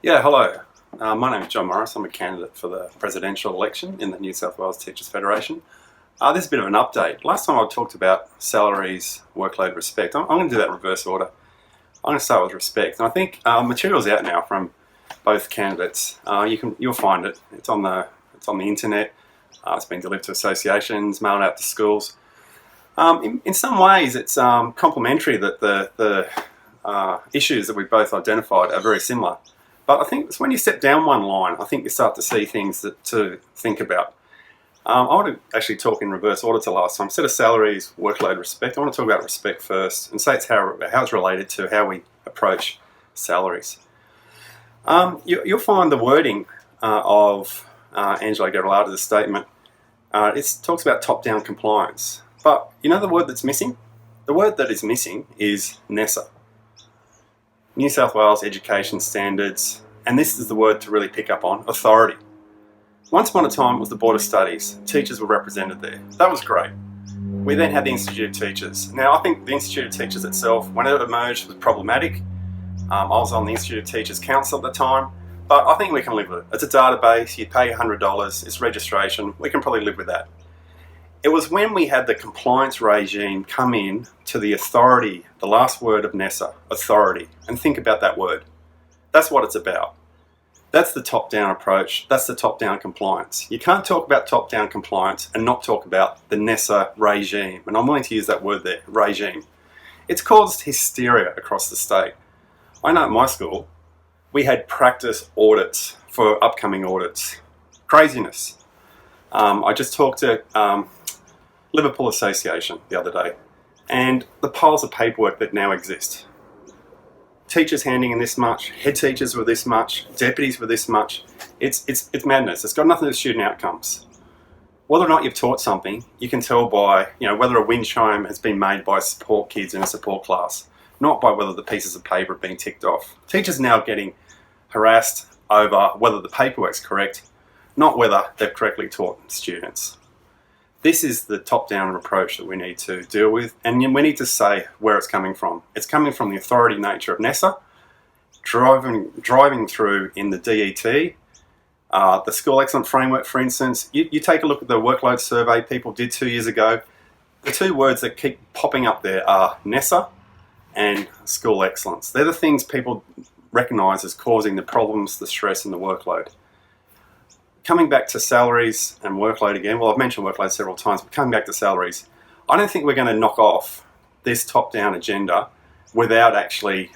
Yeah, hello. My name is John Morris. I'm a candidate for the presidential election in the New South Wales Teachers Federation. This is a bit of an update. Last time I talked about salaries, workload, respect. I'm going to do that in reverse order. I'm going to start with respect. And I think material's out now from both candidates. You'll find it. It's on the internet. It's been delivered to associations, mailed out to schools. In some ways, it's complementary that the issues that we both identified are very similar. But I think it's when you step down one line, I think you start to see things to think about. I want to actually talk in reverse order to last time. Instead of salaries, workload, respect, I want to talk about respect first and say it's how it's related to how we approach salaries. You'll find the wording of Angela Gabriel's statement. It talks about top-down compliance. But you know the word that's missing? The word that is missing is NESA. New South Wales Education Standards, and this is the word to really pick up on, authority. Once upon a time it was the Board of Studies. Teachers were represented there. That was great. We then had the Institute of Teachers. Now I think the Institute of Teachers itself, when it emerged, was problematic. I was on the Institute of Teachers Council at the time, but I think we can live with it. It's a database, you pay $100, it's registration, we can probably live with that. It was when we had the compliance regime come in to the authority, the last word of NESA, authority, and think about that word. That's what it's about. That's the top-down approach, that's the top-down compliance. You can't talk about top-down compliance and not talk about the NESA regime, and I'm willing to use that word there, regime. It's caused hysteria across the state. I know at my school, we had practice audits for upcoming audits. Craziness. I just talked to Liverpool Association the other day, and the piles of paperwork that now exist. Teachers handing in this much, head teachers were this much, deputies were this much. It's madness. It's got nothing to do with student outcomes. Whether or not you've taught something, you can tell by whether a wind chime has been made by support kids in a support class, not by whether the pieces of paper are being ticked off. Teachers now getting harassed over whether the paperwork's correct, not whether they've correctly taught students. This is the top-down approach that we need to deal with, and we need to say where it's coming from. It's coming from the authority nature of NESA, driving through in the DET, the School Excellence Framework, for instance. You take a look at the workload survey people did 2 years ago. The two words that keep popping up there are NESA and School Excellence. They're the things people recognise as causing the problems, the stress and the workload. Coming back to salaries and workload again, well, I've mentioned workload several times, but coming back to salaries, I don't think we're going to knock off this top-down agenda without actually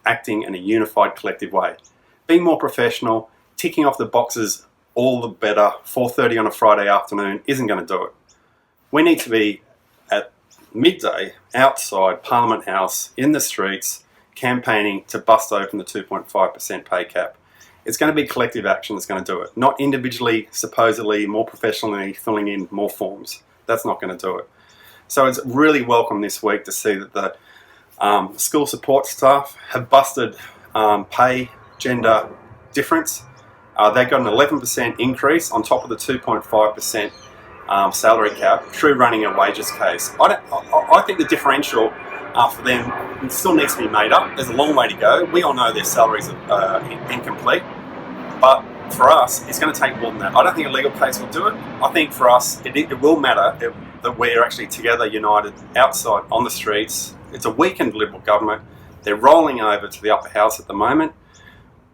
acting in a unified, collective way. Being more professional, ticking off the boxes all the better, 4:30 on a Friday afternoon isn't going to do it. We need to be at midday outside Parliament House, in the streets, campaigning to bust open the 2.5% pay cap. It's going to be collective action that's going to do it, not individually, supposedly, more professionally filling in more forms. That's not going to do it. So it's really welcome this week to see that the school support staff have busted pay gender difference. They got an 11% increase on top of the 2.5% salary cap through running a wages case. I think the differential for them still needs to be made up. There's a long way to go. We all know their salaries are incomplete, but for us, it's going to take more than that. I don't think a legal case will do it. I think for us, it will matter that we're actually together, united, outside, on the streets. It's a weakened Liberal government. They're rolling over to the upper house at the moment.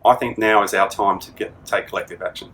I think now is our time to take collective action.